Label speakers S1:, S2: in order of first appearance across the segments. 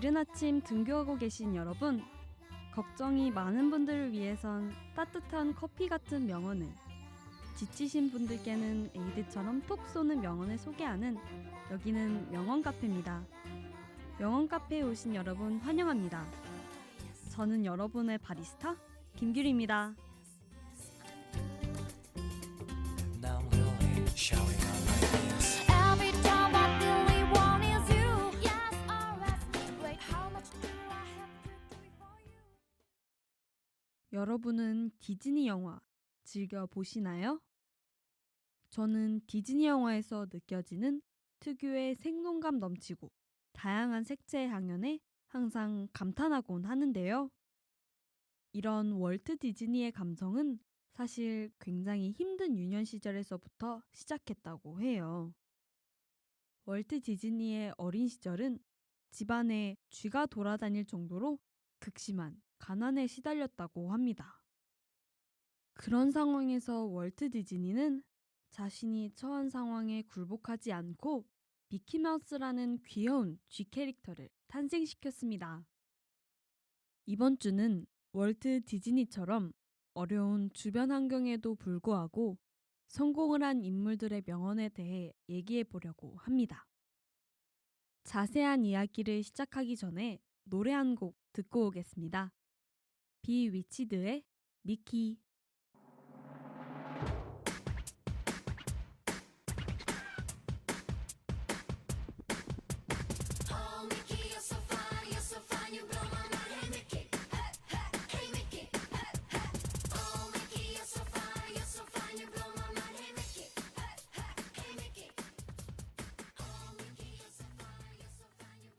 S1: 이른 아침 등교하고 계신 여러분, 걱정이 많은 분들을 위해선 따뜻한 커피 같은 명언을, 지치신 분들께는 에이드처럼 톡 쏘는 명언을 소개하는 여기는 명언 카페입니다. 명언 카페에 오신 여러분 환영합니다. 저는 여러분의 바리스타 김규리입니다.
S2: Now I'm really showing out like this.
S3: Every time I really want is you. Yes, always. Wait, how much do I have to do it for you?
S1: 여러분은 디즈니 영화 즐겨 보시나요? 저는 디즈니 영화에서 느껴지는 특유의 생동감 넘치고 다양한 색채의 향연에 항상 감탄하곤 하는데요. 이런 월트 디즈니의 감성은 사실 굉장히 힘든 유년 시절에서부터 시작했다고 해요. 월트 디즈니의 어린 시절은 집안에 쥐가 돌아다닐 정도로 극심한 가난에 시달렸다고 합니다. 그런 상황에서 월트 디즈니는 자신이 처한 상황에 굴복하지 않고 미키마우스라는 귀여운 쥐 캐릭터를 탄생시켰습니다. 이번 주는 월트 디즈니처럼 어려운 주변 환경에도 불구하고 성공을 한 인물들의 명언에 대해 얘기해 보려고 합니다. 자세한 이야기를 시작하기 전에 노래 한 곡 듣고 오겠습니다. 비위치드의 미키.
S3: Oh, Mickey, you're so fine, you blow my mind. Hey, Mickey, hey, Mickey, oh, Mickey, you're so fine, you blow my mind. Hey, Mickey, hey, Mickey, oh, Mickey, you're so fine, you blow my mind.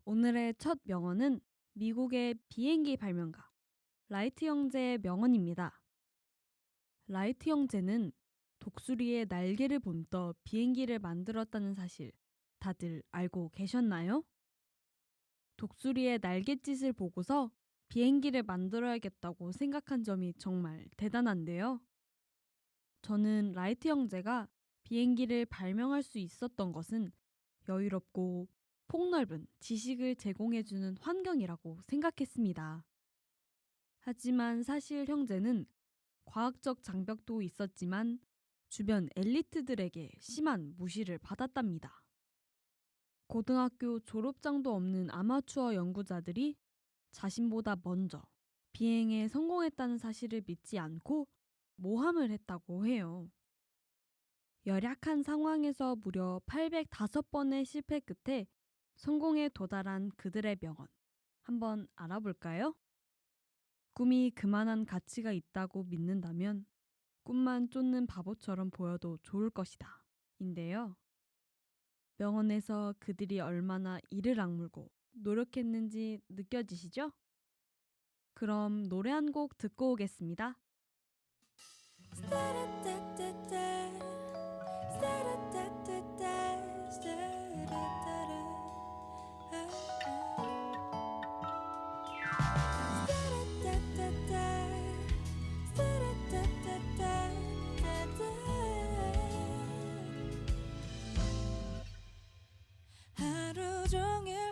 S1: 오늘의 첫 명언은 미국의 비행기 발명가 라이트 형제의 명언입니다. 라이트 형제는 독수리의 날개를 본떠 비행기를 만들었다는 사실 다들 알고 계셨나요? 독수리의 날갯짓을 보고서 비행기를 만들어야겠다고 생각한 점이 정말 대단한데요. 저는 라이트 형제가 비행기를 발명할 수 있었던 것은 여유롭고 폭넓은 지식을 제공해주는 환경이라고 생각했습니다. 하지만 사실 형제는 과학적 장벽도 있었지만 주변 엘리트들에게 심한 무시를 받았답니다. 고등학교 졸업장도 없는 아마추어 연구자들이 자신보다 먼저 비행에 성공했다는 사실을 믿지 않고 모함을 했다고 해요. 열악한 상황에서 무려 805번의 실패 끝에 성공에 도달한 그들의 명언, 한번 알아볼까요? 꿈이 그만한 가치가 있다고 믿는다면 꿈만 쫓는 바보처럼 보여도 좋을 것이다. 인데요. 명언에서 그들이 얼마나 이를 악물고 노력했는지 느껴지시죠? 그럼 노래 한 곡 듣고 오겠습니다.
S4: 하루 종일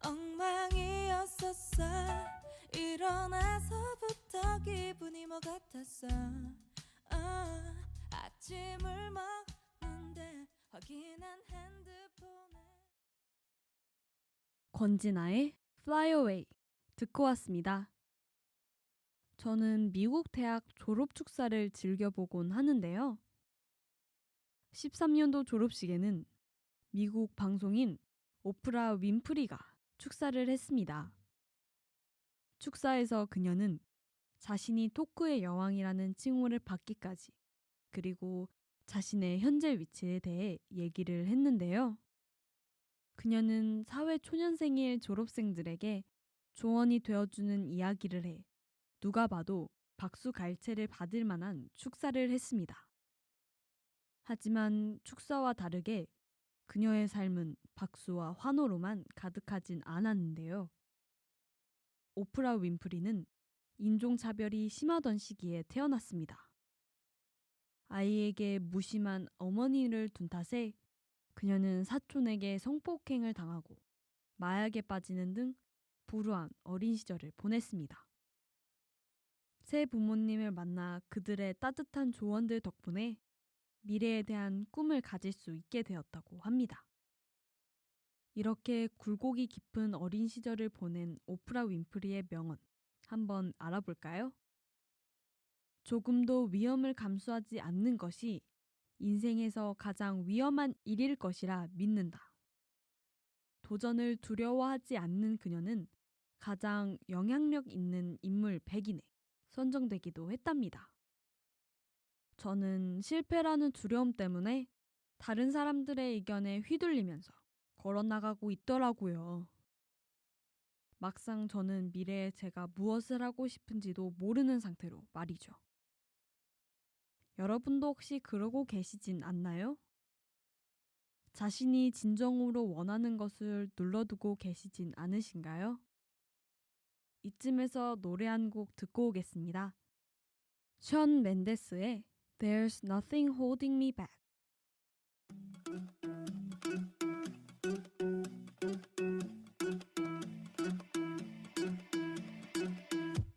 S4: 엉망이었었어. 일어나서부터 기분이 뭐 같았어. 아침을 먹는데 확인한 핸드폰에
S1: 권진아의 Fly Away 듣고 왔습니다. 저는 미국 대학 졸업 축사를 즐겨보곤 하는데요. 13년도 졸업식에는 미국 방송인 오프라 윈프리가 축사를 했습니다. 축사에서 그녀는 자신이 토크의 여왕이라는 칭호를 받기까지, 그리고 자신의 현재 위치에 대해 얘기를 했는데요. 그녀는 사회 초년생일 졸업생들에게 조언이 되어주는 이야기를 해 누가 봐도 박수 갈채를 받을 만한 축사를 했습니다. 하지만 축사와 다르게 그녀의 삶은 박수와 환호로만 가득하진 않았는데요. 오프라 윈프리는 인종차별이 심하던 시기에 태어났습니다. 아이에게 무심한 어머니를 둔 탓에 그녀는 사촌에게 성폭행을 당하고 마약에 빠지는 등 불우한 어린 시절을 보냈습니다. 새 부모님을 만나 그들의 따뜻한 조언들 덕분에 미래에 대한 꿈을 가질 수 있게 되었다고 합니다. 이렇게 굴곡이 깊은 어린 시절을 보낸 오프라 윈프리의 명언 한번 알아볼까요? 조금도 위험을 감수하지 않는 것이 인생에서 가장 위험한 일일 것이라 믿는다. 도전을 두려워하지 않는 그녀는 가장 영향력 있는 인물 100인에 선정되기도 했답니다. 저는 실패라는 두려움 때문에 다른 사람들의 의견에 휘둘리면서 걸어나가고 있더라고요. 막상 저는 미래에 제가 무엇을 하고 싶은지도 모르는 상태로 말이죠. 여러분도 혹시 그러고 계시진 않나요? 자신이 진정으로 원하는 것을 눌러두고 계시진 않으신가요? 이쯤에서 노래 한 곡 듣고 오겠습니다. 션 멘데스의 There's Nothing Holding Me Back.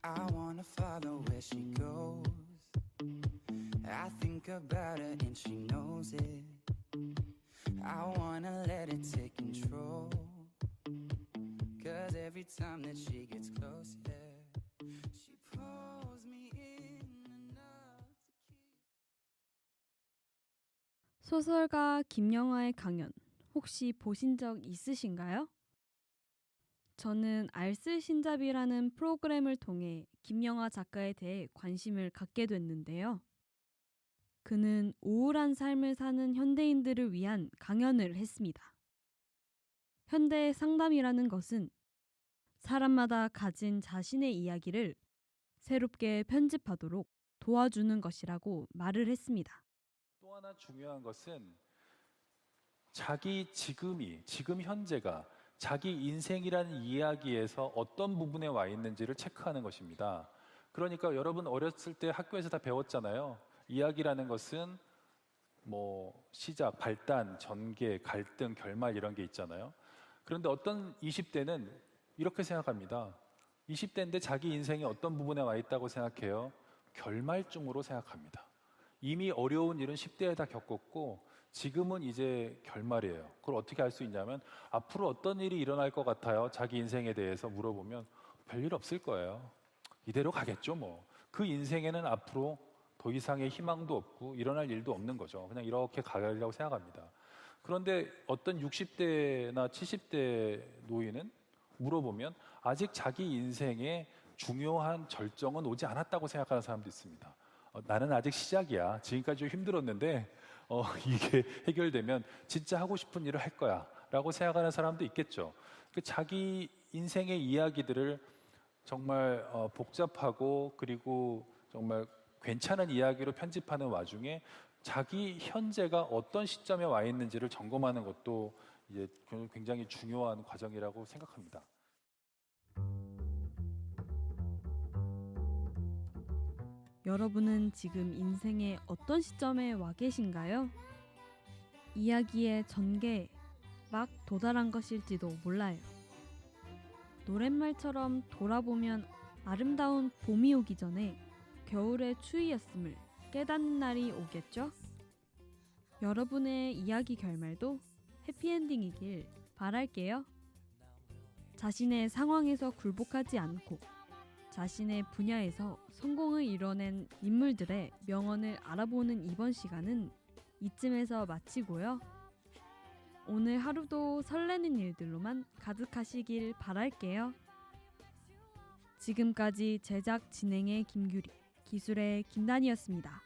S5: I wanna follow where she goes. I think about her and she knows it. I wanna let it take control. Cause every time that she gets close, yeah, she pulls me in enough to keep.
S1: 소설가 김영하의 강연 혹시 보신 적 있으신가요? 저는 알쓸신잡이라는 프로그램을 통해 김영하 작가에 대해 관심을 갖게 됐는데요. 그는 우울한 삶을 사는 현대인들을 위한 강연을 했습니다. 현대 상담이라는 것은 사람마다 가진 자신의 이야기를 새롭게 편집하도록 도와주는 것이라고 말을 했습니다.
S6: 또 하나 중요한 것은 자기 지금 현재가 자기 인생이라는 이야기에서 어떤 부분에 와 있는지를 체크하는 것입니다. 그러니까 여러분 어렸을 때 학교에서 다 배웠잖아요. 이야기라는 것은 뭐 시작, 발단, 전개, 갈등, 결말 이런 게 있잖아요. 그런데 어떤 20대는 이렇게 생각합니다. 20대인데 자기 인생이 어떤 부분에 와 있다고 생각해요? 결말쯤으로 생각합니다. 이미 어려운 일은 10대에 다 겪었고 지금은 이제 결말이에요. 그걸 어떻게 알 수 있냐면 앞으로 어떤 일이 일어날 것 같아요? 자기 인생에 대해서 물어보면 별일 없을 거예요. 이대로 가겠죠 뭐. 그 인생에는 앞으로 더 이상의 희망도 없고 일어날 일도 없는 거죠. 그냥 이렇게 가려고 생각합니다. 그런데 어떤 60대나 70대 노인은 물어보면 아직 자기 인생에 중요한 절정은 오지 않았다고 생각하는 사람도 있습니다. 나는 아직 시작이야. 지금까지 좀 힘들었는데 이게 해결되면 진짜 하고 싶은 일을 할 거야 라고 생각하는 사람도 있겠죠. 자기 인생의 이야기들을 정말 복잡하고 그리고 정말 괜찮은 이야기로 편집하는 와중에 자기 현재가 어떤 시점에 와 있는지를 점검하는 것도 이제 굉장히 중요한 과정이라고 생각합니다.
S1: 여러분은 지금 인생의 어떤 시점에 와 계신가요? 이야기의 전개에 막 도달한 것일지도 몰라요. 노랫말처럼 돌아보면 아름다운 봄이 오기 전에 겨울의 추위였음을 깨닫는 날이 오겠죠? 여러분의 이야기 결말도 해피엔딩이길 바랄게요. 자신의 상황에서 굴복하지 않고 자신의 분야에서 성공을 이뤄낸 인물들의 명언을 알아보는 이번 시간은 이쯤에서 마치고요. 오늘 하루도 설레는 일들로만 가득하시길 바랄게요. 지금까지 제작 진행의 김규리, 기술의 김단이었습니다.